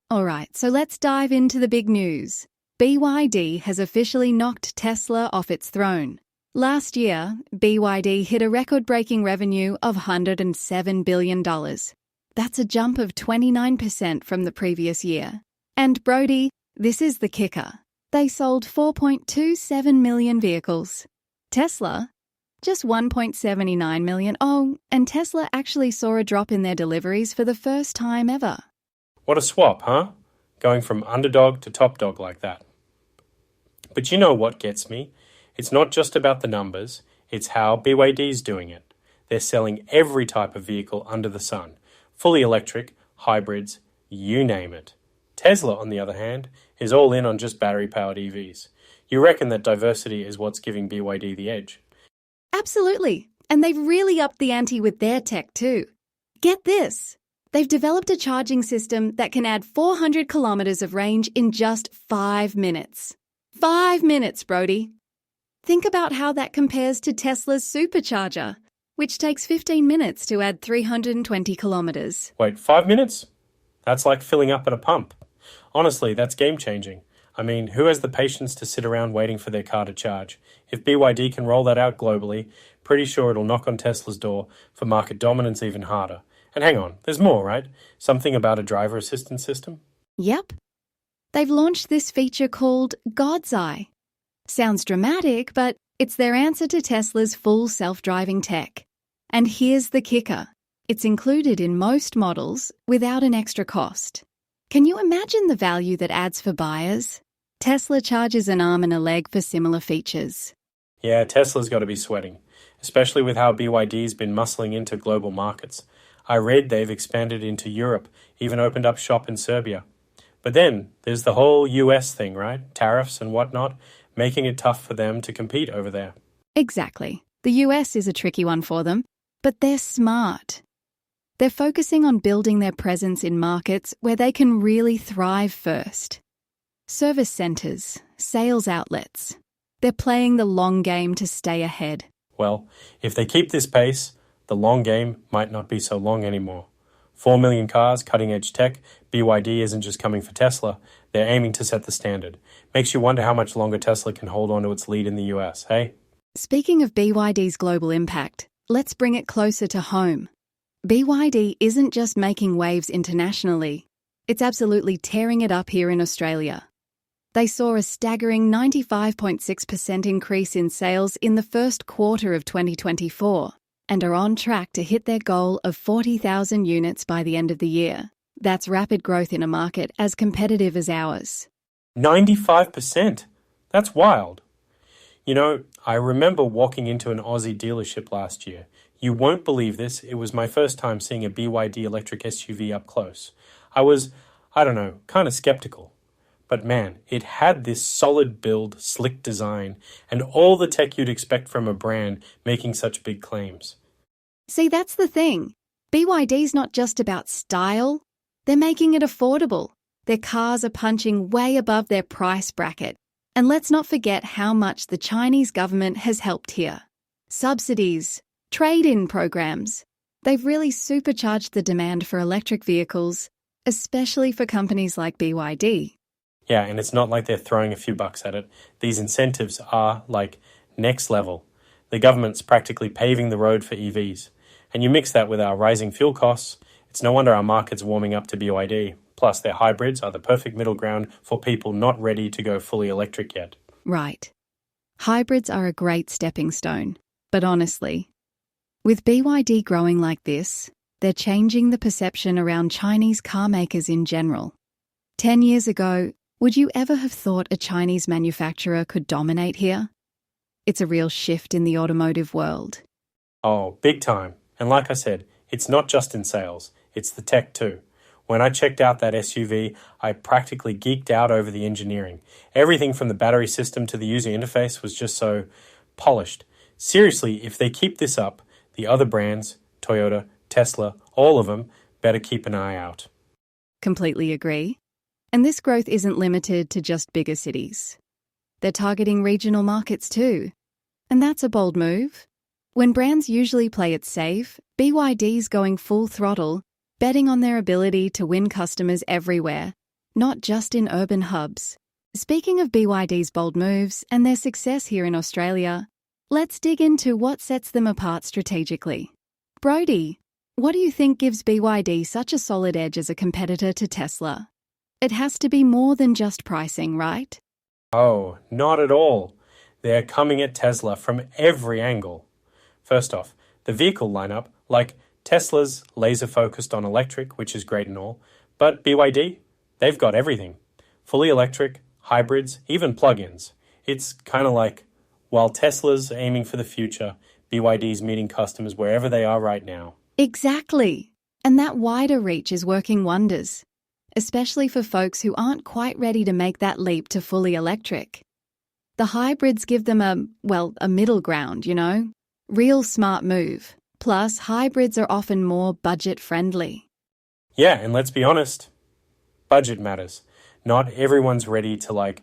Alright, so let's dive into the big news. BYD has officially knocked Tesla off its throne. Last year, BYD hit a record-breaking revenue of $107 billion. That's a jump of 29% from the previous year. And Brody, this is the kicker. They sold 4.27 million vehicles. Tesla? Just 1.79 million. Oh, and Tesla actually saw a drop in their deliveries for the first time ever. What a swap, huh? Going from underdog to top dog like that. But you know what gets me? It's not just about the numbers, it's how BYD's doing it. They're selling every type of vehicle under the sun. Fully electric, hybrids, you name it. Tesla, on the other hand, is all in on just battery-powered EVs. You reckon that diversity is what's giving BYD the edge? Absolutely. And they've really upped the ante with their tech too. Get this. They've developed a charging system that can add 400 kilometers of range in just 5 minutes. 5 minutes, Brody. Think about how that compares to Tesla's supercharger, which takes 15 minutes to add 320 kilometers. Wait, 5 minutes? That's like filling up at a pump. Honestly, that's game-changing. I mean, who has the patience to sit around waiting for their car to charge? If BYD can roll that out globally, pretty sure it'll knock on Tesla's door for market dominance even harder. And hang on, there's more, right? Something about a driver assistance system? Yep. They've launched this feature called God's Eye. Sounds dramatic, but it's their answer to Tesla's full self-driving tech. And here's the kicker. It's included in most models without an extra cost. Can you imagine the value that adds for buyers? Tesla charges an arm and a leg for similar features. Yeah, Tesla's got to be sweating, especially with how BYD's been muscling into global markets. I read they've expanded into Europe, even opened up shop in Serbia. But then there's the whole US thing, right? Tariffs and whatnot, making it tough for them to compete over there. Exactly. The US is a tricky one for them, but they're smart. They're focusing on building their presence in markets where they can really thrive first. Service centres, sales outlets. They're playing the long game to stay ahead. Well, if they keep this pace, the long game might not be so long anymore. 4 million cars, cutting-edge tech. BYD isn't just coming for Tesla. They're aiming to set the standard. Makes you wonder how much longer Tesla can hold on to its lead in the US, hey? Speaking of BYD's global impact, let's bring it closer to home. BYD isn't just making waves internationally. It's absolutely tearing it up here in Australia. They saw a staggering 95.6% increase in sales in the first quarter of 2024 and are on track to hit their goal of 40,000 units by the end of the year. That's rapid growth in a market as competitive as ours. 95%? That's wild. You know, I remember walking into an Aussie dealership last year. You won't believe this, it was my first time seeing a BYD electric SUV up close. I was, kind of skeptical. But man, it had this solid build, slick design, and all the tech you'd expect from a brand making such big claims. See, that's the thing. BYD's not just about style. They're making it affordable. Their cars are punching way above their price bracket. And let's not forget how much the Chinese government has helped here. Subsidies, trade-in programs. They've really supercharged the demand for electric vehicles, especially for companies like BYD. Yeah, and it's not like they're throwing a few bucks at it. These incentives are, next level. The government's practically paving the road for EVs. And you mix that with our rising fuel costs, it's no wonder our market's warming up to BYD. Plus, their hybrids are the perfect middle ground for people not ready to go fully electric yet. Right. Hybrids are a great stepping stone. But honestly, with BYD growing like this, they're changing the perception around Chinese car makers in general. 10 years ago, would you ever have thought a Chinese manufacturer could dominate here? It's a real shift in the automotive world. Oh, big time. And like I said, it's not just in sales, it's the tech too. When I checked out that SUV, I practically geeked out over the engineering. Everything from the battery system to the user interface was just so polished. Seriously, if they keep this up, the other brands, Toyota, Tesla, all of them, better keep an eye out. Completely agree. And this growth isn't limited to just bigger cities. They're targeting regional markets too. And that's a bold move. When brands usually play it safe, BYD's going full throttle, betting on their ability to win customers everywhere not just in urban hubs. Speaking of BYD's bold moves and their success here in Australia, let's dig into what sets them apart strategically. Brody, what do you think gives BYD such a solid edge as a competitor to Tesla? It has to be more than just pricing, right? Oh, not at all. They're coming at Tesla from every angle. First off, the vehicle lineup, like Tesla's laser focused on electric, which is great and all, but BYD, they've got everything. Fully electric, hybrids, even plug-ins. It's kind of like, while Tesla's aiming for the future, BYD's meeting customers wherever they are right now. Exactly. And that wider reach is working wonders, especially for folks who aren't quite ready to make that leap to fully electric. The hybrids give them a middle ground, Real smart move. Plus, hybrids are often more budget-friendly. Yeah, and let's be honest, budget matters. Not everyone's ready to,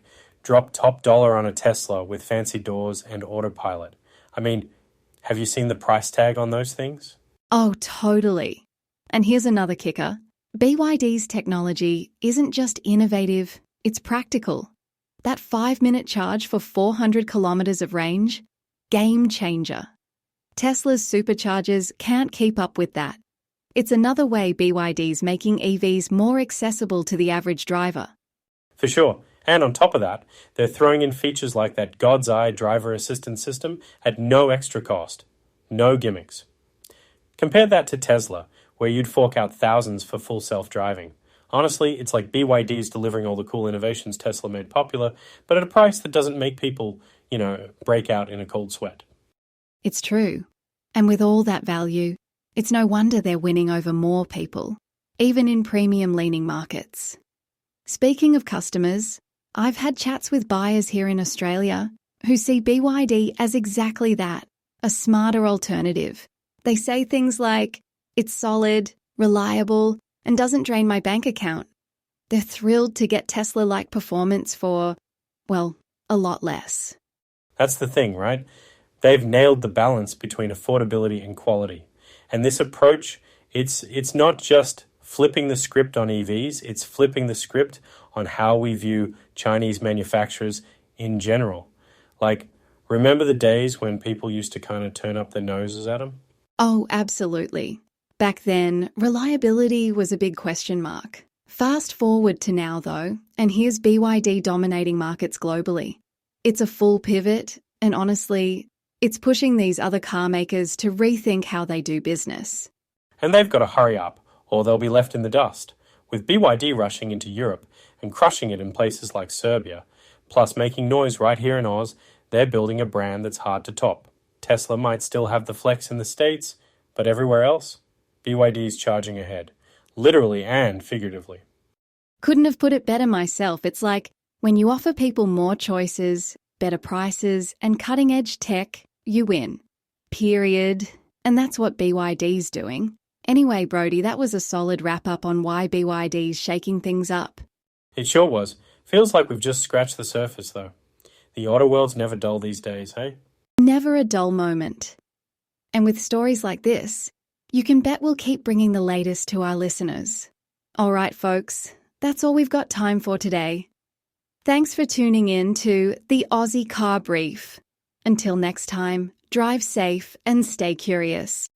drop top dollar on a Tesla with fancy doors and autopilot. I mean, have you seen the price tag on those things? Oh, totally. And here's another kicker. BYD's technology isn't just innovative, it's practical. That 5-minute charge for 400 kilometers of range? Game changer. Tesla's superchargers can't keep up with that. It's another way BYD's making EVs more accessible to the average driver. For sure. And on top of that, they're throwing in features like that God's Eye driver assistance system at no extra cost. No gimmicks. Compare that to Tesla, where you'd fork out thousands for full self-driving. Honestly, it's like BYD's delivering all the cool innovations Tesla made popular, but at a price that doesn't make people, break out in a cold sweat. It's true. And with all that value, it's no wonder they're winning over more people, even in premium-leaning markets. Speaking of customers, I've had chats with buyers here in Australia who see BYD as exactly that, a smarter alternative. They say things like, it's solid, reliable, and doesn't drain my bank account. They're thrilled to get Tesla-like performance for, a lot less. That's the thing, right? They've nailed the balance between affordability and quality. And this approach, it's not just flipping the script on EVs, it's flipping the script on how we view Chinese manufacturers in general. Remember the days when people used to kind of turn up their noses at them? Oh, absolutely. Back then, reliability was a big question mark. Fast forward to now, though, and here's BYD dominating markets globally. It's a full pivot, and honestly, it's pushing these other car makers to rethink how they do business. And they've got to hurry up, or they'll be left in the dust. With BYD rushing into Europe and crushing it in places like Serbia, plus making noise right here in Oz, they're building a brand that's hard to top. Tesla might still have the flex in the States, but everywhere else, BYD's charging ahead, literally and figuratively. Couldn't have put it better myself. It's like when you offer people more choices, better prices, and cutting-edge tech, you win. Period. And that's what BYD's doing. Anyway, Brody, that was a solid wrap-up on why BYD's shaking things up. It sure was. Feels like we've just scratched the surface, though. The auto world's never dull these days, hey? Never a dull moment. And with stories like this, you can bet we'll keep bringing the latest to our listeners. All right, folks, that's all we've got time for today. Thanks for tuning in to the Aussie Car Brief. Until next time, drive safe and stay curious.